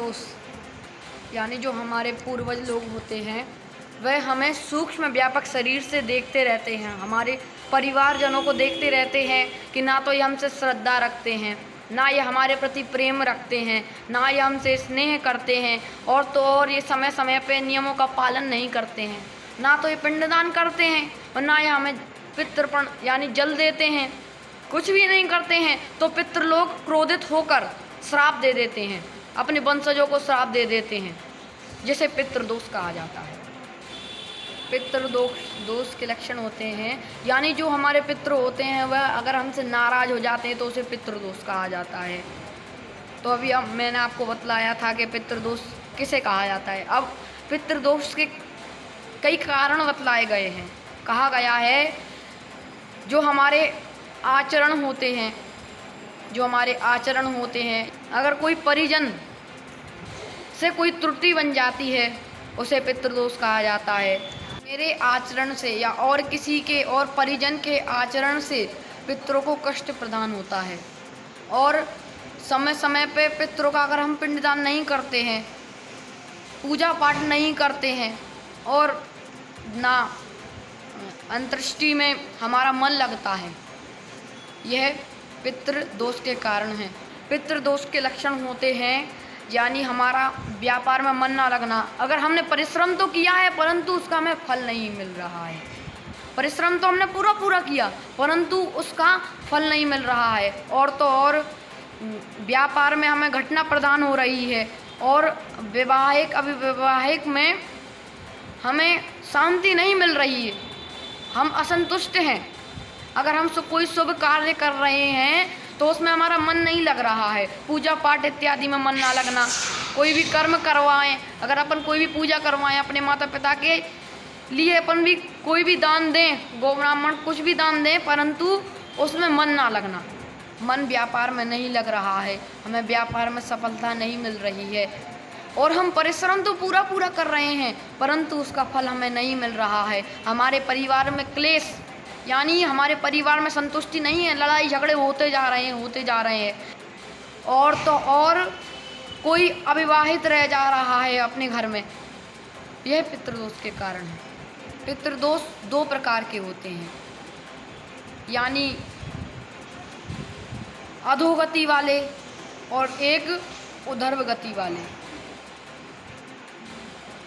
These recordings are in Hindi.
पितृदोष यानी जो हमारे पूर्वज लोग होते हैं वह हमें सूक्ष्म व्यापक शरीर से देखते रहते हैं, हमारे परिवारजनों को देखते रहते हैं कि ना तो ये हमसे श्रद्धा रखते हैं, ना ये हमारे प्रति प्रेम रखते हैं, ना ये हमसे स्नेह करते हैं, और तो और ये समय समय पे नियमों का पालन नहीं करते हैं, ना तो ये पिंडदान करते हैं और ना ये हमें पितृपण यानी जल देते हैं, कुछ भी नहीं करते हैं। तो पितृ लोग क्रोधित होकर श्राप दे देते हैं, अपने वंशजों को श्राप दे देते हैं, जिसे पितृदोष कहा जाता है। पितृदोष के लक्षण होते हैं यानी जो हमारे पितृ होते हैं वह अगर हमसे नाराज हो जाते हैं तो उसे पितृदोष कहा जाता है। तो अभी मैंने आपको बतलाया था कि पितृदोष किसे कहा जाता है। अब पितृदोष के कई कारण बतलाए गए हैं। कहा गया है जो हमारे आचरण होते हैं, अगर कोई परिजन से कोई त्रुटि बन जाती है उसे पितृदोष कहा जाता है। मेरे आचरण से या और किसी के और परिजन के आचरण से पितरों को कष्ट प्रदान होता है, और समय समय पे पितरों का अगर हम पिंडदान नहीं करते हैं, पूजा पाठ नहीं करते हैं और ना अंत्येष्टि में हमारा मन लगता है, यह पितृदोष के कारण है। पितृदोष के लक्षण होते हैं यानी हमारा व्यापार में मन ना लगना। अगर हमने परिश्रम तो किया है परंतु उसका हमें फल नहीं मिल रहा है, परिश्रम तो हमने पूरा किया परंतु उसका फल नहीं मिल रहा है, और तो और व्यापार में हमें घटना प्रदान हो रही है, और वैवाहिक अविवाहिक में हमें शांति नहीं मिल रही है, हम असंतुष्ट हैं। अगर हम कोई शुभ कार्य कर रहे हैं तो उसमें हमारा मन नहीं लग रहा है, पूजा पाठ इत्यादि में मन ना लगना, कोई भी कर्म करवाएं, अगर अपन कोई भी पूजा करवाएं अपने माता पिता के लिए, अपन भी कोई भी दान दें, गौ ब्राह्मण कुछ भी दान दें, परंतु उसमें मन ना लगना, मन व्यापार में नहीं लग रहा है, हमें व्यापार में सफलता नहीं मिल रही है, और हम परिश्रम तो पूरा कर रहे हैं परंतु उसका फल हमें नहीं मिल रहा है। हमारे परिवार में क्लेश यानी हमारे परिवार में संतुष्टि नहीं है, लड़ाई झगड़े होते जा रहे हैं, और तो और कोई अविवाहित रह जा रहा है अपने घर में, यह पितृदोष के कारण है। पितृदोष दो प्रकार के होते हैं यानी अधोगति वाले और एक ऊर्ध्व गति वाले।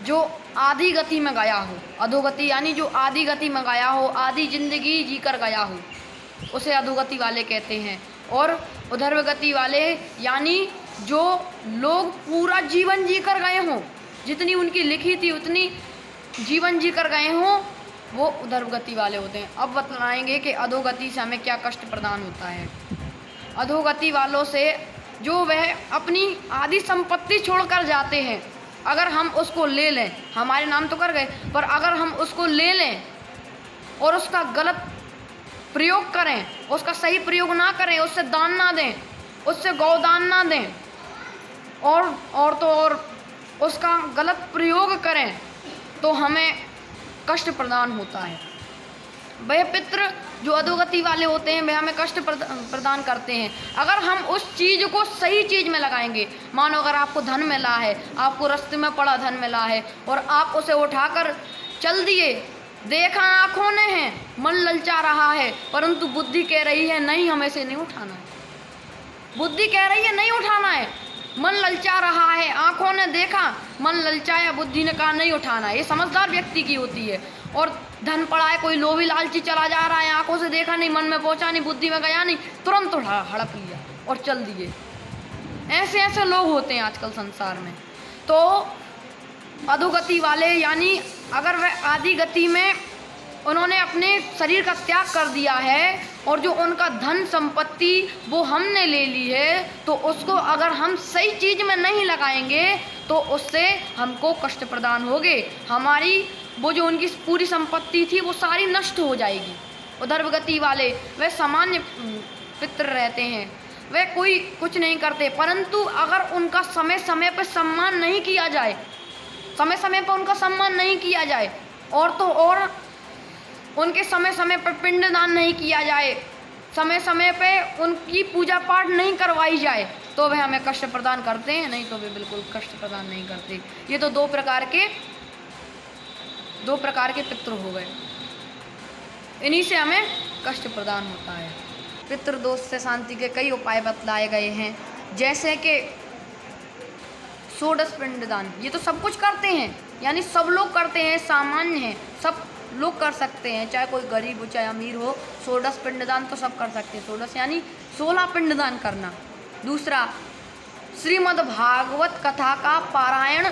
जो आदि गति में गया हो, अधोगति यानी जो आदि गति में गया हो, आदि जिंदगी जीकर गया हो, उसे अधोगति वाले कहते हैं। और ऊर्ध्व गति वाले यानी जो लोग पूरा जीवन जीकर गए हों, जितनी उनकी लिखी थी उतनी जीवन जीकर गए हों, वो ऊर्ध्व गति वाले होते हैं। अब बतलाएंगे कि अधोगति से हमें क्या कष्ट प्रदान होता है। अधोगति वालों से जो वह अपनी आदि संपत्ति छोड़कर जाते हैं, अगर हम उसको ले लें, हमारे नाम तो कर गए, पर अगर हम उसको ले लें और उसका गलत प्रयोग करें, उसका सही प्रयोग ना करें, उससे दान ना दें, उससे गौदान ना दें, और तो और उसका गलत प्रयोग करें तो हमें कष्ट प्रदान होता है। वह पितृ जो अधोगति वाले होते हैं वह हमें कष्ट प्रदान करते हैं। अगर हम उस चीज़ को सही चीज़ में लगाएंगे, मानो अगर आपको धन मिला है, आपको रास्ते में पड़ा धन मिला है और आप उसे उठाकर चल दिए, देखा आँखों ने है, मन ललचा रहा है, परंतु बुद्धि कह रही है नहीं हमें से नहीं उठाना है, बुद्धि कह रही है नहीं उठाना है, मन ललचा रहा है, आँखों ने देखा, मन ललचाया, बुद्धि ने कहा नहीं उठाना है। ये समझदार व्यक्ति की होती है। और धन पड़ा है, कोई लोभी लालची चला जा रहा है, आंखों से देखा नहीं, मन में पहुंचा नहीं, बुद्धि में गया नहीं, तुरंत हड़प लिया और चल दिए। ऐसे लोग होते हैं आजकल संसार में। तो अधोगति वाले यानी अगर वह आदि गति में उन्होंने अपने शरीर का त्याग कर दिया है और जो उनका धन संपत्ति वो हमने ले ली है, तो उसको अगर हम सही चीज़ में नहीं लगाएंगे तो उससे हमको कष्ट प्रदान होगे। हमारी वो जो उनकी पूरी संपत्ति थी वो सारी नष्ट हो जाएगी। ऊर्ध्व गति वाले वे सामान्य पितृ रहते हैं, वे कोई कुछ नहीं करते, परंतु अगर उनका समय समय पर सम्मान नहीं किया जाए, समय समय पर उनका सम्मान नहीं किया जाए, और तो और उनके समय समय पर पिंडदान नहीं किया जाए, समय समय पे उनकी पूजा पाठ नहीं करवाई जाए, तो वे हमें कष्ट प्रदान करते हैं, नहीं तो वे बिल्कुल कष्ट प्रदान नहीं करते। ये तो दो प्रकार के पितृ हो गए, इन्हीं से हमें कष्ट प्रदान होता है। पितृदोष से शांति के कई उपाय बतलाए गए हैं, जैसे कि षोडश पिंडदान। ये तो सब कुछ करते हैं, यानी सब लोग करते हैं, सामान्य है, सब लोग कर सकते हैं, चाहे कोई गरीब हो चाहे अमीर हो। षोडश पिंडदान तो सब कर सकते हैं। षोडश यानी 16 पिंडदान करना। दूसरा, श्रीमद् भागवत कथा का पारायण,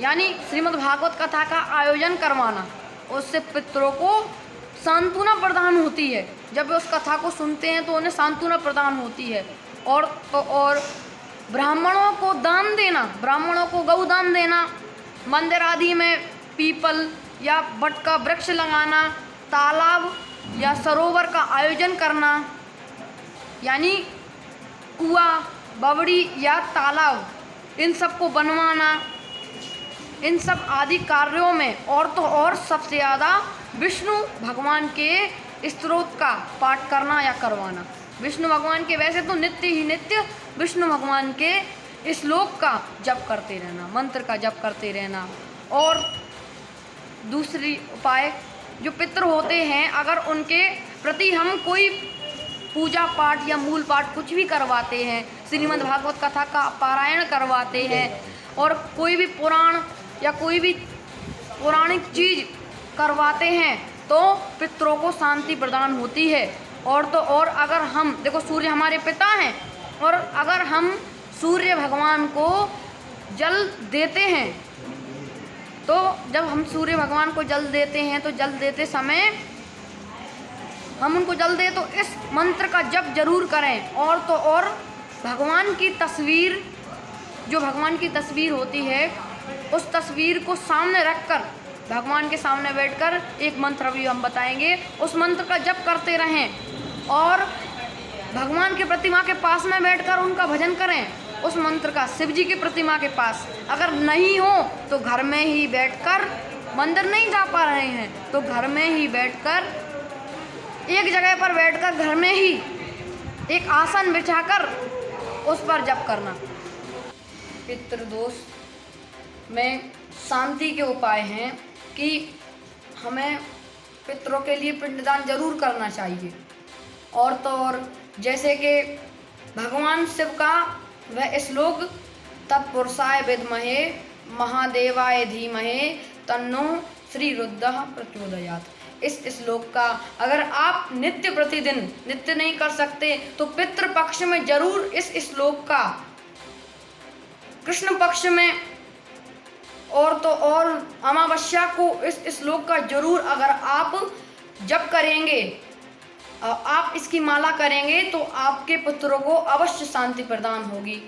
यानी श्रीमद् भागवत कथा का आयोजन करवाना। उससे पितरों को सांत्वना प्रदान होती है। जब वे उस कथा को सुनते हैं तो उन्हें सांत्वना प्रदान होती है। और ब्राह्मणों को दान देना, ब्राह्मणों को गौदान देना, मंदिर आदि में पीपल या बट का वृक्ष लगाना, तालाब या सरोवर का आयोजन करना, यानी कुआं, बवड़ी या तालाब, इन सब को बनवाना। इन सब आदि कार्यों में और तो और सबसे ज़्यादा विष्णु भगवान के स्तोत्र का पाठ करना या करवाना। विष्णु भगवान के वैसे तो नित्य ही नित्य विष्णु भगवान के श्लोक का जप करते रहना, मंत्र का जप करते रहना। और दूसरी उपाय, जो पितृ होते हैं, अगर उनके प्रति हम कोई पूजा पाठ या मूल पाठ कुछ भी करवाते हैं, श्रीमद् भागवत कथा का पारायण करवाते हैं, और कोई भी पुराण या कोई भी पौराणिक चीज़ करवाते हैं, तो पितरों को शांति प्रदान होती है। और तो और अगर हम, देखो सूर्य हमारे पिता हैं, और अगर हम सूर्य भगवान को जल देते हैं, तो जब हम सूर्य भगवान को जल देते हैं तो जल देते समय हम उनको जल दें तो इस मंत्र का जप जरूर करें। और तो और भगवान की तस्वीर, जो भगवान की तस्वीर होती है, उस तस्वीर को सामने रखकर, भगवान के सामने बैठकर एक मंत्र भी हम बताएंगे, उस मंत्र का जप करते रहें। और भगवान की प्रतिमा के पास में बैठकर उनका भजन करें उस मंत्र का, शिव जी की प्रतिमा के पास। अगर नहीं हो तो घर में ही बैठकर, मंदिर नहीं जा पा रहे हैं तो घर में ही बैठकर, एक जगह पर बैठकर घर में ही एक आसन बिछाकर उस पर जप करना। पितृदोष में शांति के उपाय हैं कि हमें पितरों के लिए पिंडदान जरूर करना चाहिए। और तो और जैसे कि भगवान शिव का वह श्लोक, तत्पुरुषाय विद्महे महादेवाय धीमहि तन्नो श्री रुद्रः प्रचोदयात्, इस श्लोक का अगर आप नित्य प्रतिदिन, नित्य नहीं कर सकते तो पितृ पक्ष में जरूर इस श्लोक का, कृष्ण पक्ष में और तो और अमावस्या को इस श्लोक का जरूर अगर आप जप करेंगे, आप इसकी माला करेंगे, तो आपके पुत्रों को अवश्य शांति प्रदान होगी।